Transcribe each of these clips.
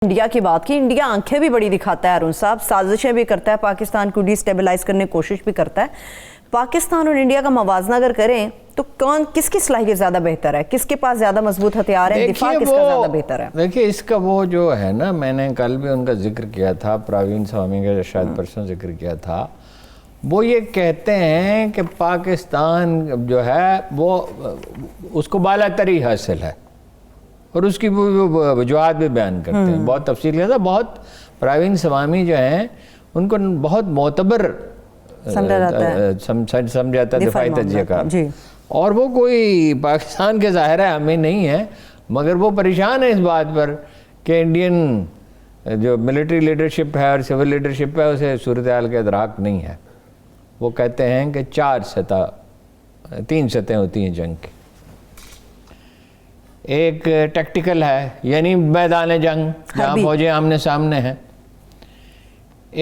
India کی بات کی، انڈیا آنکھیں بھی بڑی دکھاتا ہے ارون صاحب، سازشیں بھی کرتا ہے، پاکستان کو ڈی سٹیبلائز کرنے کی کوشش بھی کرتا ہے۔ پاکستان اور انڈیا کا موازنہ اگر کریں تو کس کی صلاحیت زیادہ بہتر ہے؟ کس کے پاس زیادہ مضبوط ہتھیار ہے؟ دفاع کس کا زیادہ بہتر ہے؟ دیکھیے اس کا وہ جو ہے نا، میں نے کل بھی ان کا ذکر کیا تھا، پراوین سوامی کا شاید پرسوں ذکر کیا تھا، وہ یہ کہتے ہیں کہ پاکستان جو ہے وہ اس کو بالا تری حاصل ہے اور اس کی وجوہات بھی بیان کرتے ہیں، بہت تفصیل کے ساتھ۔ بہت پراوین سوامی جو ہیں ان کو بہت معتبر سمجھا جاتا ہے دفاعی تجزیہ کار، اور وہ کوئی پاکستان کے ظاہر ہے ہمیں نہیں ہے، مگر وہ پریشان ہے اس بات پر کہ انڈین جو ملٹری لیڈرشپ ہے اور سول لیڈرشپ ہے اسے صورتحال کا ادراک نہیں ہے۔ وہ کہتے ہیں کہ 3 سطحیں ہوتی ہیں جنگ کی۔ ایک ٹیکٹیکل ہے، یعنی میدان جنگ جہاں فوجیں آمنے سامنے ہیں۔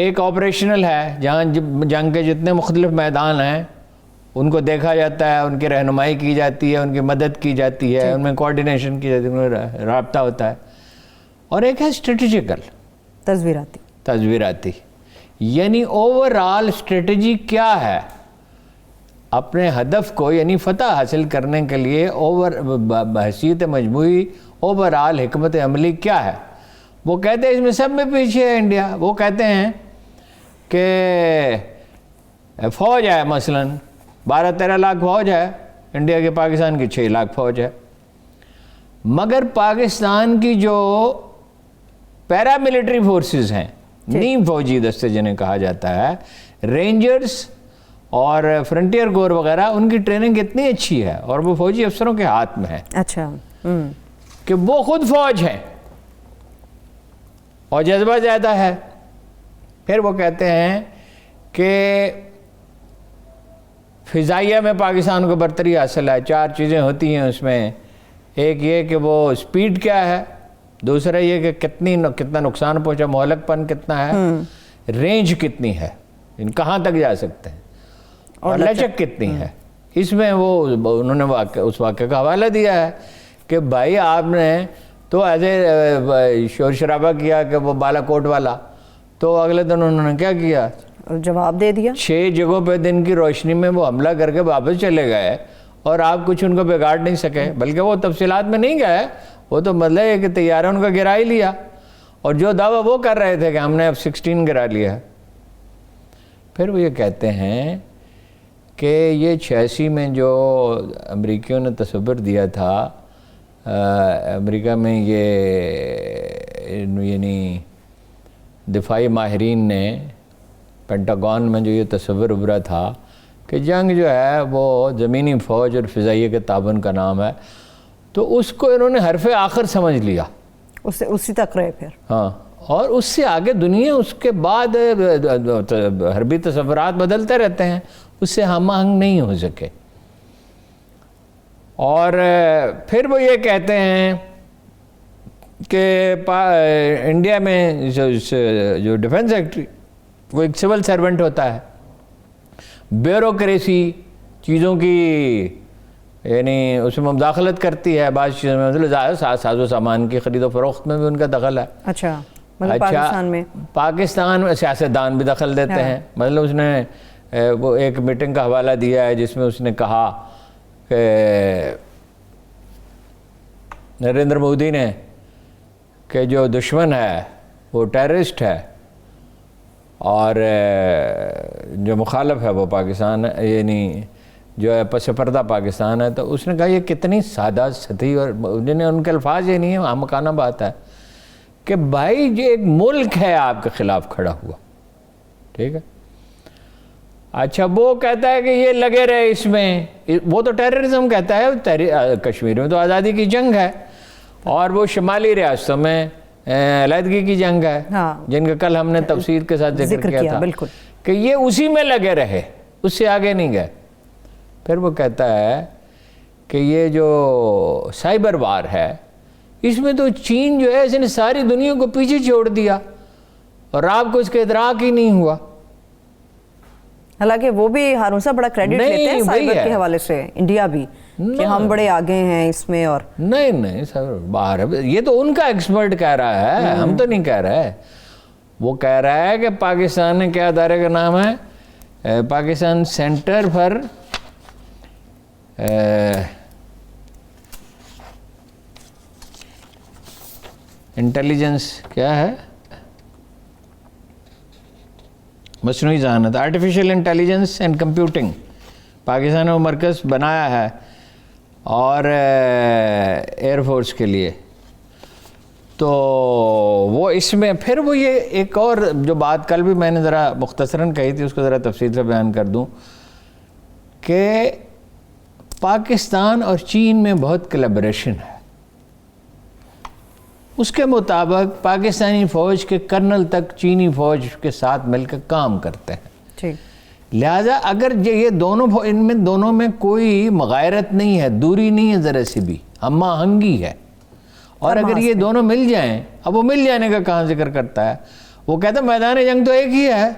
ایک آپریشنل ہے، جہاں جنگ کے جتنے مختلف میدان ہیں ان کو دیکھا جاتا ہے، ان کی رہنمائی کی جاتی ہے، ان کی مدد کی جاتی ہے، ان میں کوارڈینیشن کی جاتی ہے، ان میں رابطہ ہوتا ہے۔ اور ایک ہے اسٹریٹجیکل، تصویراتی، یعنی اوورآل اسٹریٹجی کیا ہے اپنے ہدف کو، یعنی فتح حاصل کرنے کے لیے بحیثیت مجموعی اوورآل حکمت عملی کیا ہے۔ وہ کہتے ہیں اس میں سب میں پیچھے ہے انڈیا۔ وہ کہتے ہیں کہ فوج ہے، مثلا 12-13 لاکھ فوج ہے انڈیا کے، پاکستان کی 6 لاکھ فوج ہے، مگر پاکستان کی جو پیرا ملٹری فورسز ہیں، نیم فوجی دستے جنہیں کہا جاتا ہے، رینجرز اور فرنٹیئر کور وغیرہ، ان کی ٹریننگ اتنی اچھی ہے اور وہ فوجی افسروں کے ہاتھ میں ہے کہ وہ خود فوج ہیں اور جذبہ زیادہ ہے۔ پھر وہ کہتے ہیں کہ فضائیہ میں پاکستان کو برتری حاصل ہے۔ 4 چیزیں ہوتی ہیں اس میں، ایک یہ کہ وہ سپیڈ کیا ہے، دوسرا یہ کہ کتنا نقصان پہنچا، مہلک پن کتنا ہے، رینج کتنی ہے، کہاں تک جا سکتے ہیں، اور لچک کتنی ہے۔ اس میں انہوں نے اس واقعے کا حوالہ دیا ہے کہ بھائی آپ نے تو ایسے شور شرابہ کیا کہ وہ بالا کوٹ والا، تو اگلے دن انہوں نے کیا کیا، جواب دے دیا۔ 6 جگہوں پہ دن کی روشنی میں وہ حملہ کر کے واپس چلے گئے اور آپ کچھ ان کو بگاڑ نہیں سکے، بلکہ وہ تفصیلات میں نہیں گئے، وہ تو مطلب ہے کہ طیارہ ان کا گرا ہی لیا، اور جو دعویٰ وہ کر رہے تھے کہ ہم نے F-16 گرا لیا ہے۔ پھر وہ یہ کہتے ہیں کہ یہ 86 میں جو امریکیوں نے تصور دیا تھا، امریکہ میں یعنی دفاعی ماہرین نے پینٹاگون میں جو یہ تصور ابھرا تھا کہ جنگ جو ہے وہ زمینی فوج اور فضائیہ کے تعاون کا نام ہے، تو اس کو انہوں نے حرف آخر سمجھ لیا، اسی تک رہے پھر۔ ہاں، اور اس سے آگے دنیا اس کے بعد حربی تصورات بدلتے رہتے ہیں، اس سے ہم آہنگ نہیں ہو سکے۔ اور پھر وہ یہ کہتے ہیں کہ انڈیا میں جو ڈیفنس سیکرٹری وہ ایک سول سرونٹ ہوتا ہے، بیوروکریسی چیزوں کی یعنی اس میں مداخلت کرتی ہے، بعض چیزوں میں مطلب ساز و سامان کی خرید و فروخت میں بھی ان کا دخل ہے۔ اچھا، پاکستان میں سیاستدان بھی دخل دیتے ہیں۔ مطلب اس نے وہ ایک میٹنگ کا حوالہ دیا ہے جس میں اس نے کہا کہ نریندر مودی نے کہ جو دشمن ہے وہ ٹیررسٹ ہے اور جو مخالف ہے وہ پاکستان ہے، یعنی جو ہے پس پردہ پاکستان ہے۔ تو اس نے کہا یہ کتنی سادہ سطحی، اور جنہیں ان کے الفاظ یہ نہیں ہیں، احمقانہ بات ہے کہ بھائی یہ ایک ملک ہے آپ کے خلاف کھڑا ہوا، ٹھیک ہے۔ اچھا، وہ کہتا ہے کہ یہ لگے رہے اس میں، وہ تو ٹیررزم کہتا ہے، کشمیر میں تو آزادی کی جنگ ہے، اور وہ شمالی ریاستوں میں علیحدگی کی جنگ ہے، جن کا کل ہم نے تفصیل کے ساتھ ذکر کیا تھا، کہ یہ اسی میں لگے رہے، اس سے آگے نہیں گئے۔ پھر وہ کہتا ہے کہ یہ جو سائبر وار ہے، اس میں تو چین جو ہے اس نے ساری دنیا کو پیچھے چھوڑ دیا اور آپ کو اس کا ادراک ہی نہیں ہوا۔ حالانکہ وہ بھی ہارون صاحب بڑا کریڈٹ لیتے ہیں سائبر کے حوالے سے، انڈیا بھی کہ ہم بڑے آگے ہیں اس میں. اور نہیں سر باہر یہ تو ان کا ایکسپرٹ کہہ رہا ہے, ہم تو نہیں کہہ رہے. وہ کہہ رہا ہے کہ پاکستان نے کیا ادارے کا نام ہے, پاکستان سینٹر فار انٹیلیجنس, کیا ہے, مصنوعی ذہانت, artificial intelligence and computing. Pakistan نے وہ مرکز بنایا ہے اور ایئر فورس کے لیے. تو وہ اس میں پھر وہ یہ ایک اور جو بات کل بھی میں نے ذرا مختصراً کہی تھی, اس کو ذرا تفصیل سے بیان کر دوں کہ پاکستان اور چین میں بہت کلیبریشن ہے. اس کے مطابق پاکستانی فوج کے کرنل تک چینی فوج کے ساتھ مل کر کام کرتے ہیں. لہٰذا اگر یہ دونوں میں کوئی مغایرت نہیں ہے, دوری نہیں ہے ذرا سی بھی, ہم آہنگی ہے. اور اگر یہ دونوں مل جائیں, اب وہ مل جانے کا کہاں ذکر کرتا ہے, وہ کہتا ہے میدان جنگ تو ایک ہی ہے.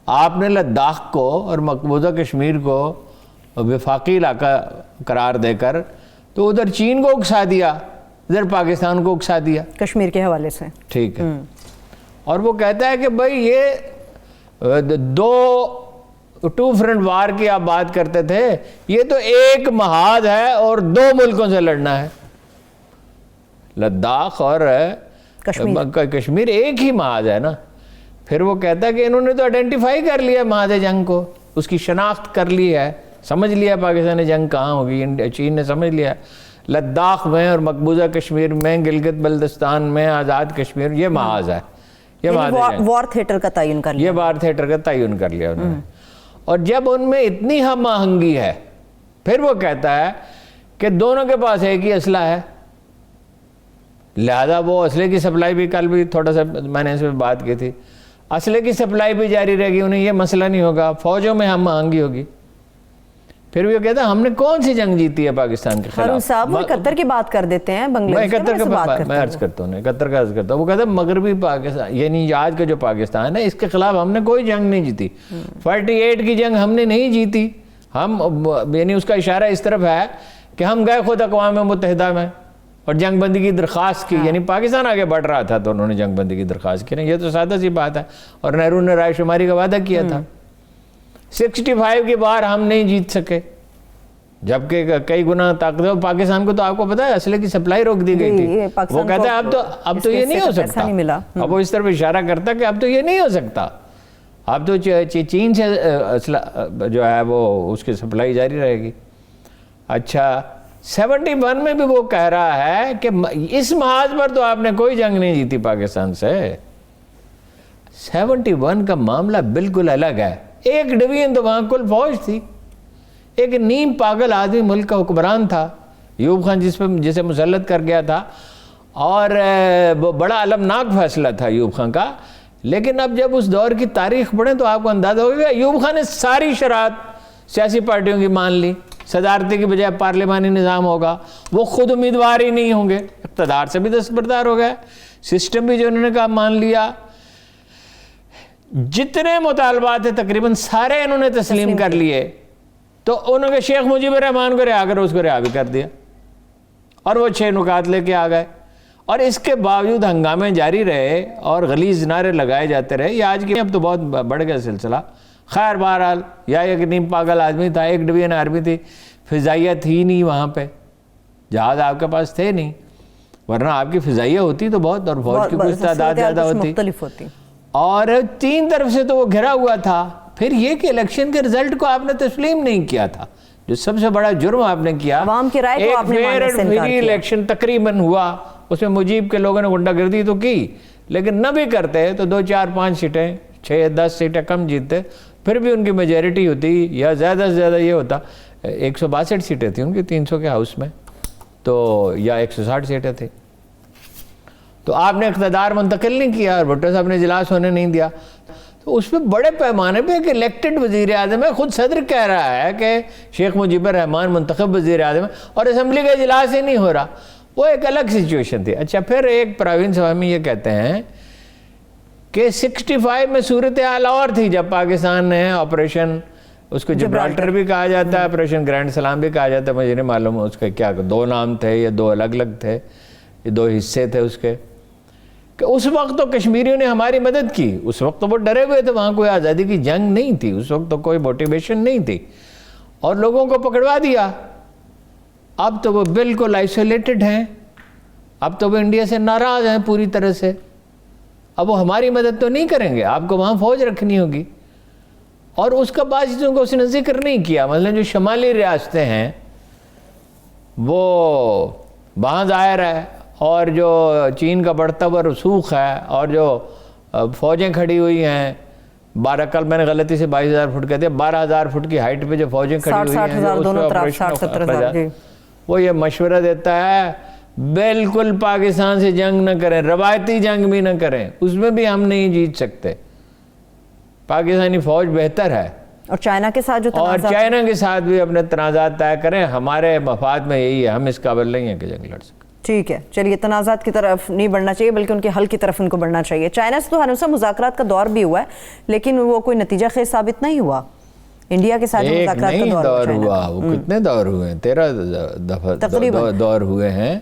آپ نے لداخ کو اور مقبوضہ کشمیر کو وفاقی علاقہ قرار دے کر تو ادھر چین کو اکسا دیا, ادھر پاکستان کو اکسا دیا کشمیر کے حوالے سے. ٹھیک ہے. اور وہ کہتا ہے کہ بھائی یہ ٹو فرنٹ وار کی آپ بات کرتے تھے, یہ تو ایک محاذ ہے اور 2 ملکوں سے لڑنا ہے. لداخ اور کشمیر ایک ہی محاذ ہے نا. پھر وہ کہتا ہے کہ انہوں نے تو آئیڈینٹیفائی کر لیا محاذ جنگ کو, اس کی شناخت کر لی ہے, سمجھ لیا پاکستان جنگ کہاں ہوگی, چین نے سمجھ لیا. لداخ میں اور مقبوضہ کشمیر میں, گلگت بلتستان میں, آزاد کشمیر, یہ محاذ ہے. یہ وار تھیٹر کا تعین کر لیا, یہ وار تھیٹر کا تعین کر لیا انہوں نے. اور جب ان میں اتنی ہم آہنگی ہے, پھر وہ کہتا ہے کہ دونوں کے پاس ایک ہی اسلحہ ہے, لہذا وہ اسلحے کی سپلائی بھی, کل بھی تھوڑا سا میں نے اس میں بات کی تھی, اسلحے کی سپلائی بھی جاری رہے گی, انہیں یہ مسئلہ نہیں ہوگا, فوجوں میں ہم آہنگی ہوگی. پھر بھی وہ کہتا ہے ہم نے کون سی جنگ جیتی ہے پاکستان کے خلاف. ہارون صاحب وہ 71 کی بات کر دیتے ہیں, بنگلہ دیش میں عرض کرتا ہوں 71 کا عرض کرتا ہوں. وہ کہتا ہے مغربی پاکستان یعنی آج کا جو پاکستان ہے, اس کے خلاف ہم نے کوئی جنگ نہیں جیتی. 48 کی جنگ ہم نے نہیں جیتی. ہم یعنی اس کا اشارہ اس طرف ہے کہ ہم گئے خود اقوام متحدہ میں اور جنگ بندی کی درخواست کی, یعنی پاکستان آگے بڑھ رہا تھا تو انہوں نے جنگ بندی کی درخواست کی. یہ تو سادہ سی بات ہے. اور نہرو نے رائے شماری کا وعدہ کیا تھا. 65 کی بار ہم نہیں جیت سکے, جبکہ کئی گنا طاقتور. پاکستان کو تو آپ کو پتا ہے اسلحے کی سپلائی روک دی گئی تھی. وہ کہتا ہے اب تو یہ نہیں ہو سکتا. اب وہ اس طرف اشارہ کرتا کہ اب تو یہ نہیں ہو سکتا, اب تو چین سے اسلحہ جو ہے وہ اس کی سپلائی جاری رہے گی. اچھا 71 میں بھی وہ کہہ رہا ہے کہ اس محاذ پر تو آپ نے کوئی جنگ نہیں جیتی پاکستان سے. 71 کا معاملہ بالکل الگ ہے. ایک ڈویژن تو وہاں کل فوج تھی, ایک نیم پاگل آدمی ملک کا حکمران تھا ایوب خان, جسے مسلط کر گیا تھا, اور بڑا المناک فیصلہ تھا ایوب خان کا. لیکن اب جب اس دور کی تاریخ پڑھیں تو آپ کو اندازہ ہوگا کہ ایوب خان نے ساری شرائط سیاسی پارٹیوں کی مان لی. صدارتی کی بجائے پارلیمانی نظام ہوگا, وہ خود امیدوار ہی نہیں ہوں گے, اقتدار سے بھی دستبردار ہو گئے, سسٹم بھی جو انہوں نے کہا مان لیا. جتنے مطالبات ہیں تقریباً سارے انہوں نے تسلیم کر لیے. تو انہوں نے شیخ مجیب الرحمان کو رہا کر اس کو رہا بھی کر دیا, اور وہ 6 نکات لے کے آ گئے. اور اس کے باوجود ہنگامے جاری رہے اور غلیظ نعرے لگائے جاتے رہے. یہ آج کی اب تو بہت بڑھ گیا سلسلہ. خیر بہرحال, یا ایک نیم پاگل آدمی تھا, ایک ڈویژن آرمی تھی, فضائیہ تھی نہیں وہاں پہ, جہاز آپ کے پاس تھے نہیں, ورنہ آپ کی فضائیہ ہوتی تو بہت, اور فوج کی کچھ تعداد زیادہ ہوتی. اور 3 طرف سے تو وہ گھرا ہوا تھا. پھر یہ کہ الیکشن کے رزلٹ کو آپ نے تسلیم نہیں کیا تھا, جو سب سے بڑا جرم آپ نے کیا. عوام کی رائے کو آپ نے ماننے سے انکار کیا. فری الیکشن تقریباً ہوا, اس میں مجیب کے لوگوں نے غنڈہ گردی تو کی, لیکن نہ بھی کرتے تو 2 4 5 سیٹیں 6 10 سیٹیں کم جیتتے, پھر بھی ان کی میجورٹی ہوتی, یا زیادہ سے زیادہ یہ ہوتا 162 سیٹیں تھیں ان کی 300 کے ہاؤس میں, تو یا 160 سیٹیں تھیں. تو آپ نے اقتدار منتقل نہیں کیا اور بھٹو صاحب نے اجلاس ہونے نہیں دیا. تو اس پہ بڑے پیمانے پہ ایک الیکٹڈ وزیر اعظم ہے, خود صدر کہہ رہا ہے کہ شیخ مجیب الرحمان منتخب وزیر اعظم ہے, اور اسمبلی کا اجلاس ہی نہیں ہو رہا. وہ ایک الگ سچویشن تھی. اچھا پھر ایک پروین سوامی یہ کہتے ہیں کہ 65 میں صورتحال اور تھی, جب پاکستان نے آپریشن اس کو جبرالٹر بھی کہا جاتا ہے, آپریشن گرینڈ سلام بھی کہا جاتا ہے. مجھے نہیں معلوم اس کے کیا 2 نام تھے یا 2 الگ الگ تھے, یہ 2 حصے تھے اس کے. کہ اس وقت تو کشمیریوں نے ہماری مدد کی, اس وقت تو وہ ڈرے ہوئے تھے, وہاں کوئی آزادی کی جنگ نہیں تھی, اس وقت تو کوئی موٹیویشن نہیں تھی, اور لوگوں کو پکڑوا دیا. اب تو وہ بالکل آئسولیٹڈ ہیں, اب تو وہ انڈیا سے ناراض ہیں پوری طرح سے. اب وہ ہماری مدد تو نہیں کریں گے, آپ کو وہاں فوج رکھنی ہوگی. اور اس کا بعض چیزوں کو اس نے ذکر نہیں کیا, مثلا جو شمالی ریاستیں ہیں وہ وہاں ظاہر ہے, اور جو چین کا بڑھتا ہوا رسوخ ہے, اور جو فوجیں کھڑی ہوئی ہیں 12, کل میں نے غلطی سے 22,000 فٹ کہتے ہیں, 12,000 فٹ کی ہائٹ پہ جو فوجیں کھڑی ہوئی ہیں, 60,000 دونوں طرف, 60-70,000 جی. وہ یہ مشورہ دیتا ہے بالکل پاکستان سے جنگ نہ کریں, روایتی جنگ بھی نہ کریں, اس میں بھی ہم نہیں جیت سکتے, پاکستانی فوج بہتر ہے. اور چائنا کے ساتھ جو اور چائنا کے ساتھ بھی اپنے تنازعات طے کریں, ہمارے مفاد میں یہی ہے, ہم اس قابل نہیں ہیں کہ جنگ لڑ سکیں. ٹھیک ہے, چلیے تنازعات کی طرف نہیں بڑھنا چاہیے بلکہ ان کے حل کی طرف ان کو بڑھنا چاہیے. چائنا سے تو ہنوسا مذاکرات کا دور بھی ہوا ہے, لیکن وہ کوئی نتیجہ خیز ثابت نہیں ہوا. انڈیا کے ساتھ ایک مذاکرات نہیں کا دور ہوا, وہ کتنے دور ہوئے ہیں, 13 دفعہ دور ہوئے ہیں.